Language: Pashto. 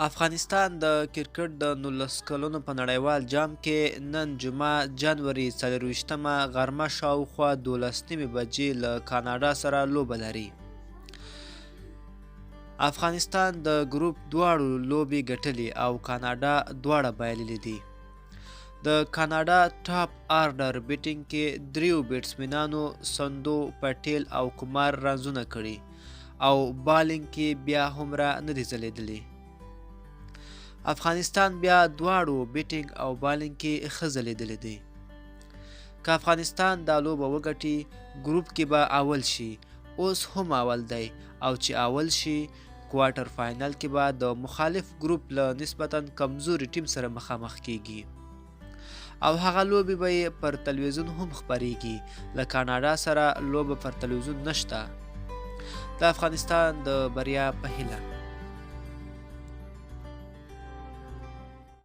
افغانستان د کرکټ د 19 کلونو په نړیوال جام کې نن جمعه جنوري 24مه غرمه شاوخوا 12 بجې له کاناډا سره لوبه لري. افغانستان د ګروپ دواړو لوبې ګټلې او کاناډا دواړه بایللې دي. د کاناډا ټاپ آرډر بیټینګ کې دریو بیټسمنانو سندو پټیل او کمار رنزونه کړي او بالینګ کې بیا هومره نه دي ځلیدلي. افغانستان بیا دواړو بیټینګ او بالینګ کې ښه ځلیدلی دی. که افغانستان دا لوبه وګټي ګروپ کې به اول شي، اوس هم اول دی او چې اول شي کوارټر فاینل کې به د مخالف ګروپ له نسبتا کمزوري ټیم سره مخامخ کیږي او هغه لوبې به یې پر تلویزیون هم خپریږي. له کاناډا سره لوبه پر تلویزیون نشته. د افغانستان د بریا په هیله.